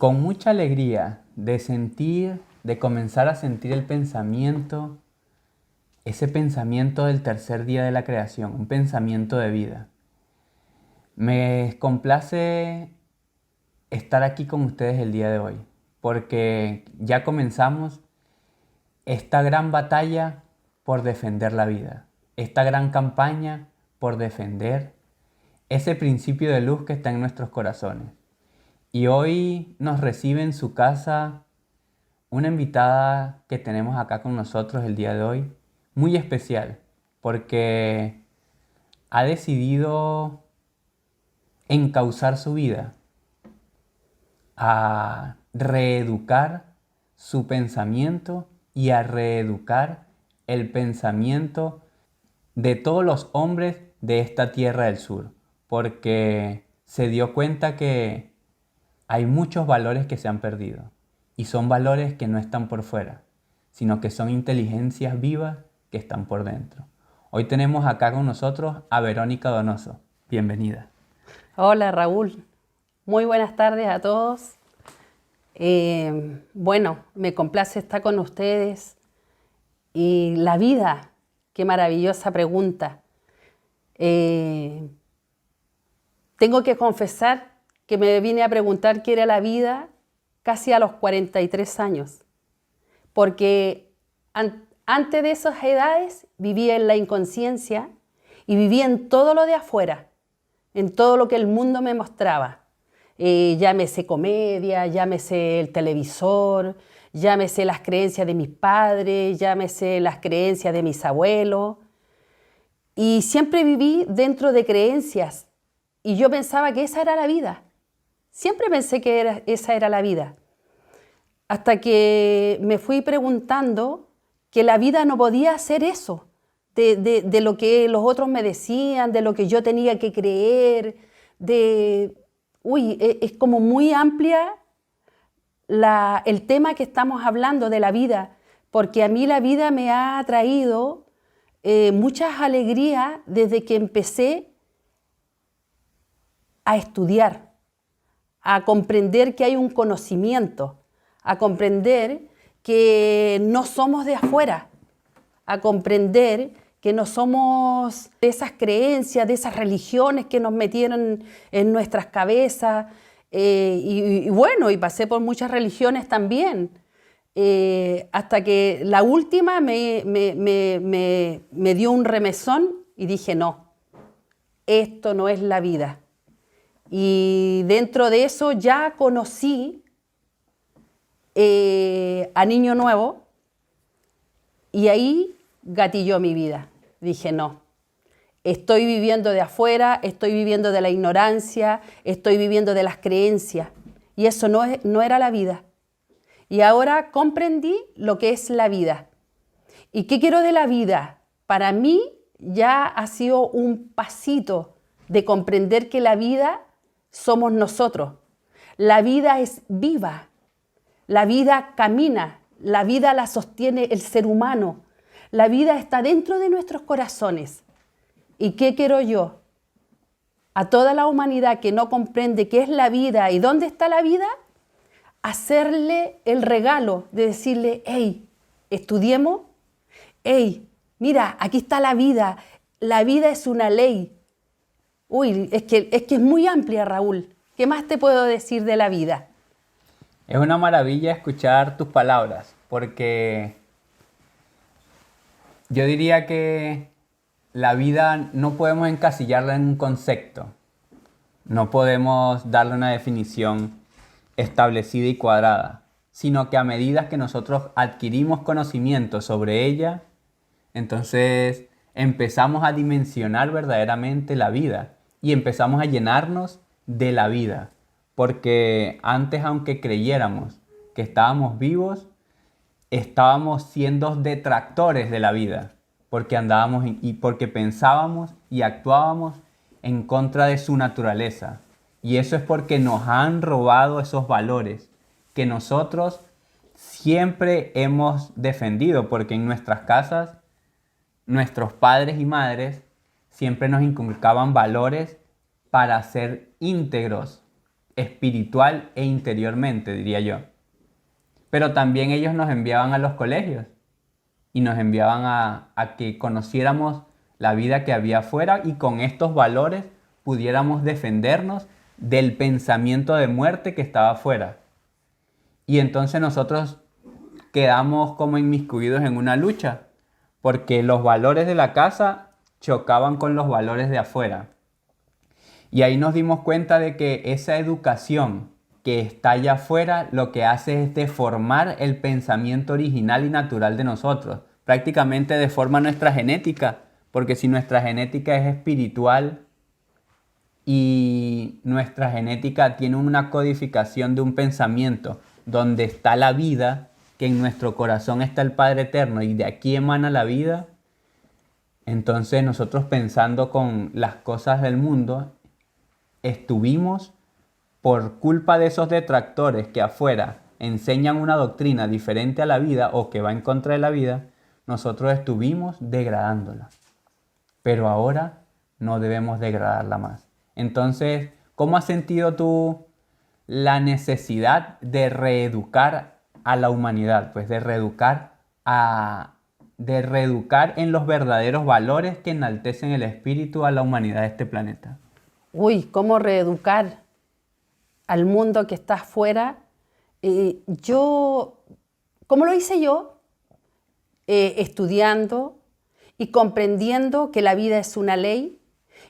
con mucha alegría de comenzar a sentir el pensamiento, ese pensamiento del tercer día de la creación, un pensamiento de vida. Me complace estar aquí con ustedes el día de hoy, porque ya comenzamos esta gran batalla por defender la vida, esta gran campaña por defender ese principio de luz que está en nuestros corazones. Y hoy nos recibe en su casa una invitada que tenemos acá con nosotros el día de hoy, muy especial, porque ha decidido encauzar su vida a reeducar su pensamiento y a reeducar el pensamiento de todos los hombres de esta tierra del sur, porque se dio cuenta que hay muchos valores que se han perdido y son valores que no están por fuera, sino que son inteligencias vivas que están por dentro. Hoy tenemos acá con nosotros a Verónica Donoso. Bienvenida. Hola Raúl, muy buenas tardes a todos. Me complace estar con ustedes. Y la vida, qué maravillosa pregunta. Tengo que confesar que me vine a preguntar qué era la vida casi a los 43 años, porque antes de esas edades vivía en la inconsciencia y vivía en todo lo de afuera, en todo lo que el mundo me mostraba. Llámese comedia, llámese el televisor, llámese las creencias de mis padres, llámese las creencias de mis abuelos. Y siempre viví dentro de creencias y yo pensaba que esa era la vida. Siempre pensé que esa era la vida. Hasta que me fui preguntando que la vida no podía ser eso, de lo que los otros me decían, de lo que yo tenía que creer, es como muy amplia el tema que estamos hablando de la vida, porque a mí la vida me ha traído muchas alegrías desde que empecé a estudiar, a comprender que hay un conocimiento, a comprender que no somos de afuera, a comprender que no somos de esas creencias, de esas religiones que nos metieron en nuestras cabezas. Y pasé por muchas religiones también, hasta que la última me dio un remesón y dije, no, esto no es la vida. Y dentro de eso ya conocí a Niño Nuevo y ahí gatilló mi vida. Dije, no, estoy viviendo de afuera, estoy viviendo de la ignorancia, estoy viviendo de las creencias y eso no era la vida. Y ahora comprendí lo que es la vida. ¿Y qué quiero de la vida? Para mí ya ha sido un pasito de comprender que la vida somos nosotros. La vida es viva, la vida camina, la vida la sostiene el ser humano. La vida está dentro de nuestros corazones. ¿Y qué quiero yo? A toda la humanidad que no comprende qué es la vida y dónde está la vida, hacerle el regalo de decirle, hey, estudiemos, hey, mira, aquí está la vida es una ley. Es que es muy amplia, Raúl. ¿Qué más te puedo decir de la vida? Es una maravilla escuchar tus palabras, porque yo diría que la vida no podemos encasillarla en un concepto, no podemos darle una definición establecida y cuadrada, sino que a medida que nosotros adquirimos conocimiento sobre ella, entonces empezamos a dimensionar verdaderamente la vida y empezamos a llenarnos de la vida, porque antes, aunque creyéramos que estábamos vivos, estábamos siendo detractores de la vida, porque andábamos y porque pensábamos y actuábamos en contra de su naturaleza. Y eso es porque nos han robado esos valores que nosotros siempre hemos defendido, porque en nuestras casas nuestros padres y madres siempre nos inculcaban valores para ser íntegros, espiritual e interiormente, diría yo. Pero también ellos nos enviaban a los colegios y nos enviaban a que conociéramos la vida que había afuera y con estos valores pudiéramos defendernos del pensamiento de muerte que estaba afuera. Y entonces nosotros quedamos como inmiscuidos en una lucha, porque los valores de la casa chocaban con los valores de afuera. Y ahí nos dimos cuenta de que esa educación que está allá afuera lo que hace es deformar el pensamiento original y natural de nosotros. Prácticamente deforma nuestra genética, porque si nuestra genética es espiritual y nuestra genética tiene una codificación de un pensamiento donde está la vida, que en nuestro corazón está el Padre Eterno y de aquí emana la vida, entonces nosotros pensando con las cosas del mundo, estuvimos por culpa de esos detractores que afuera enseñan una doctrina diferente a la vida o que va en contra de la vida, nosotros estuvimos degradándola. Pero ahora no debemos degradarla más. Entonces, ¿cómo has sentido tú la necesidad de reeducar a la humanidad? Pues de reeducar en los verdaderos valores que enaltecen el espíritu a la humanidad de este planeta. Uy, ¿cómo reeducar al mundo que está afuera? ¿Cómo lo hice yo? Estudiando y comprendiendo que la vida es una ley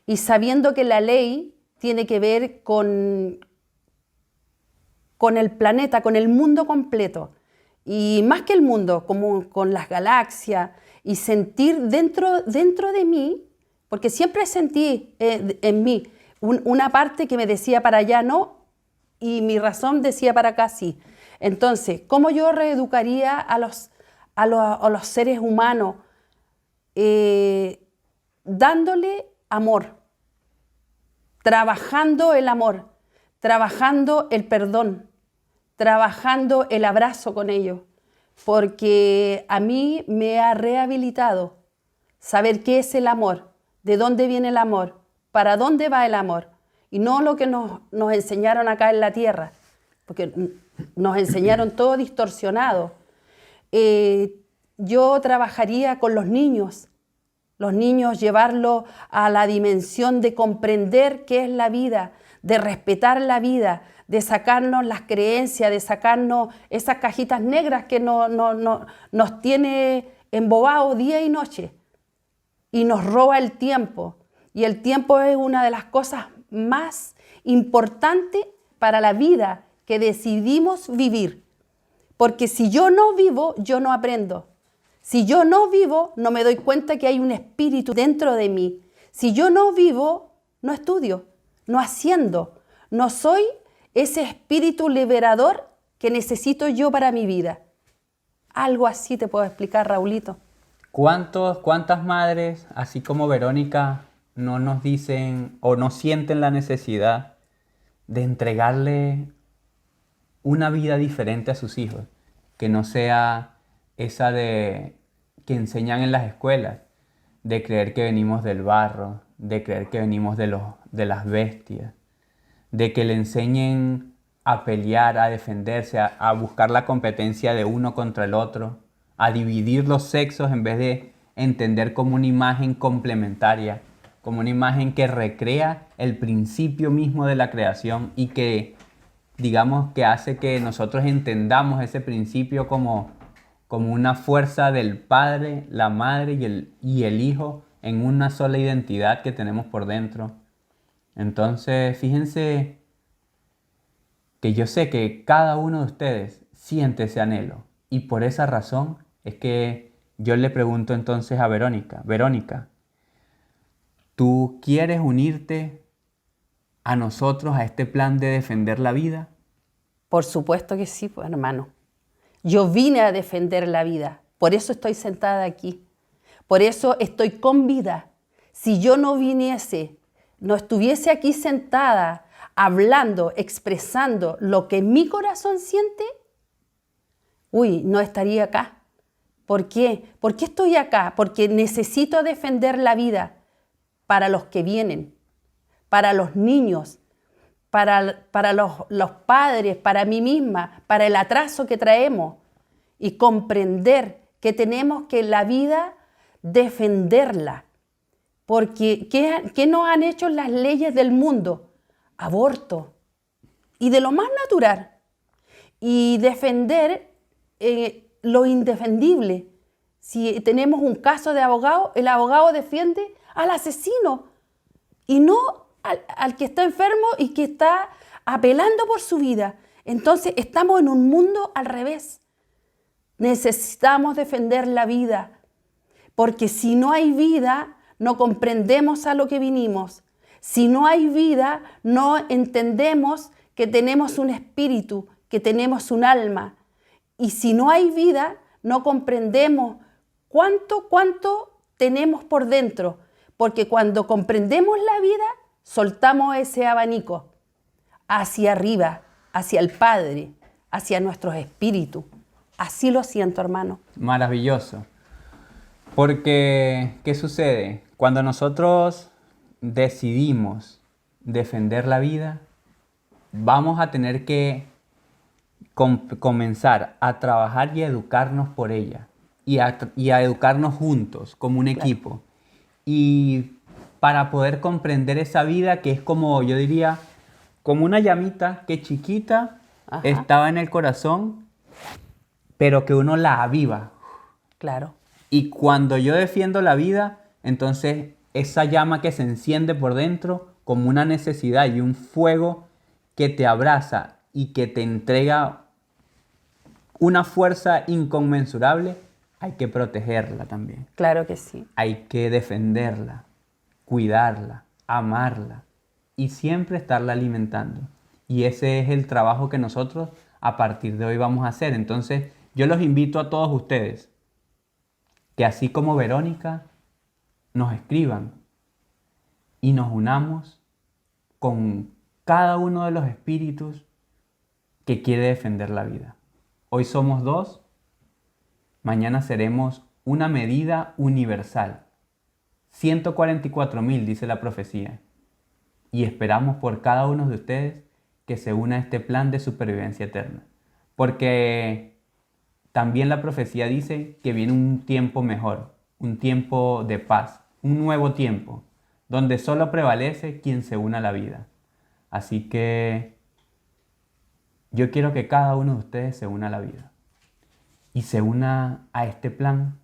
y sabiendo que la ley tiene que ver con el planeta, con el mundo completo. Y más que el mundo, como con las galaxias, y sentir dentro de mí, porque siempre sentí en mí una parte que me decía para allá no, y mi razón decía para acá sí. Entonces, ¿cómo yo reeducaría a los seres humanos? Dándole amor, trabajando el amor, trabajando el perdón, trabajando el abrazo con ellos, porque a mí me ha rehabilitado saber qué es el amor, de dónde viene el amor, para dónde va el amor, y no lo que nos enseñaron acá en la tierra, porque nos enseñaron todo distorsionado. Yo trabajaría con los niños llevarlos a la dimensión de comprender qué es la vida, de respetar la vida, de sacarnos las creencias, de sacarnos esas cajitas negras que nos tiene embobados día y noche y nos roba el tiempo. Y el tiempo es una de las cosas más importantes para la vida que decidimos vivir. Porque si yo no vivo, yo no aprendo. Si yo no vivo, no me doy cuenta que hay un espíritu dentro de mí. Si yo no vivo, no estudio, no asciendo, no soy ese espíritu liberador que necesito yo para mi vida. Algo así te puedo explicar, Raulito. ¿Cuántas madres, así como Verónica, no nos dicen o no sienten la necesidad de entregarle una vida diferente a sus hijos? Que no sea esa que enseñan en las escuelas, de creer que venimos del barro, de creer que venimos de las bestias, de que le enseñen a pelear, a defenderse, a buscar la competencia de uno contra el otro, a dividir los sexos en vez de entender como una imagen complementaria, como una imagen que recrea el principio mismo de la creación y que, digamos, que hace que nosotros entendamos ese principio como una fuerza del Padre, la Madre y el Hijo en una sola identidad que tenemos por dentro. Entonces, fíjense que yo sé que cada uno de ustedes siente ese anhelo y por esa razón es que yo le pregunto entonces a Verónica, Verónica, ¿tú quieres unirte a nosotros a este plan de defender la vida? Por supuesto que sí, pues, hermano. Yo vine a defender la vida, por eso estoy sentada aquí, por eso estoy con vida. Si yo no viniese, no estuviese aquí sentada, hablando, expresando lo que mi corazón siente, no estaría acá. ¿Por qué? ¿Por qué estoy acá? Porque necesito defender la vida para los que vienen, para los niños, para los padres, para mí misma, para el atraso que traemos y comprender que tenemos que la vida defenderla. Porque ¿qué nos han hecho las leyes del mundo? Aborto. Y de lo más natural. Y defender lo indefendible. Si tenemos un caso de abogado, el abogado defiende al asesino y no al que está enfermo y que está apelando por su vida. Entonces estamos en un mundo al revés. Necesitamos defender la vida, porque si no hay vida, no comprendemos a lo que vinimos. Si no hay vida, no entendemos que tenemos un espíritu, que tenemos un alma. Y si no hay vida, no comprendemos cuánto tenemos por dentro, porque cuando comprendemos la vida, soltamos ese abanico hacia arriba, hacia el Padre, hacia nuestros espíritus. Así lo siento, hermano. Maravilloso. Porque, ¿qué sucede? Cuando nosotros decidimos defender la vida, vamos a tener que comenzar a trabajar y a educarnos por ella. Y a educarnos juntos, como un equipo. Y para poder comprender esa vida que es como, yo diría, como una llamita que chiquita estaba en el corazón, pero que uno la aviva. Claro. Y cuando yo defiendo la vida, entonces esa llama que se enciende por dentro como una necesidad y un fuego que te abraza y que te entrega una fuerza inconmensurable, hay que protegerla también. Claro que sí. Hay que defenderla, cuidarla, amarla y siempre estarla alimentando. Y ese es el trabajo que nosotros a partir de hoy vamos a hacer. Entonces, yo los invito a todos ustedes que así como Verónica, nos escriban y nos unamos con cada uno de los espíritus que quiere defender la vida. Hoy somos 2, mañana seremos una medida universal. 144.000 dice la profecía. Y esperamos por cada uno de ustedes que se una a este plan de supervivencia eterna. Porque también la profecía dice que viene un tiempo mejor, un tiempo de paz, un nuevo tiempo, donde solo prevalece quien se una a la vida. Así que yo quiero que cada uno de ustedes se una a la vida y se una a este plan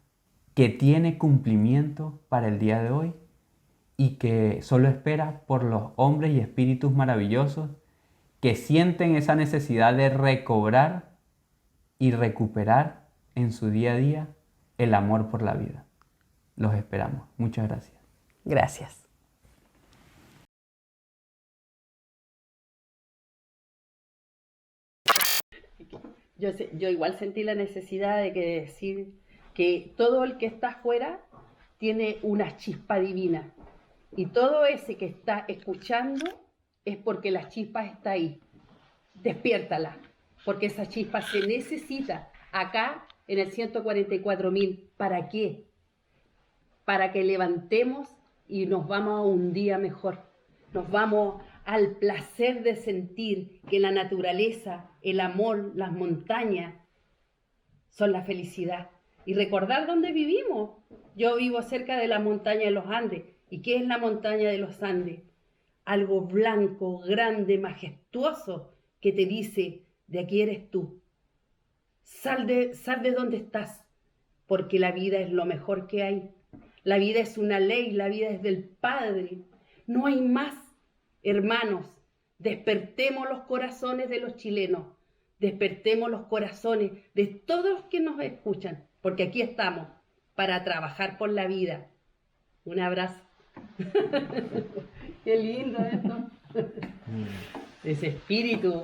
que tiene cumplimiento para el día de hoy y que solo espera por los hombres y espíritus maravillosos que sienten esa necesidad de recobrar y recuperar en su día a día el amor por la vida. Los esperamos. Muchas gracias. Gracias. Yo igual sentí la necesidad de decir que todo el que está afuera tiene una chispa divina. Y todo ese que está escuchando es porque la chispa está ahí. Despiértala, porque esa chispa se necesita acá en el 144.000. ¿Para qué? Para que levantemos y nos vamos a un día mejor. Nos vamos al placer de sentir que la naturaleza, el amor, las montañas son la felicidad. Y recordar dónde vivimos. Yo vivo cerca de la montaña de los Andes. ¿Y qué es la montaña de los Andes? Algo blanco, grande, majestuoso, que te dice, de aquí eres tú. Sal de donde estás, porque la vida es lo mejor que hay. La vida es una ley, la vida es del Padre. No hay más. Hermanos, despertemos los corazones de los chilenos, despertemos los corazones de todos los que nos escuchan, porque aquí estamos para trabajar por la vida. Un abrazo. Qué lindo esto. Ese espíritu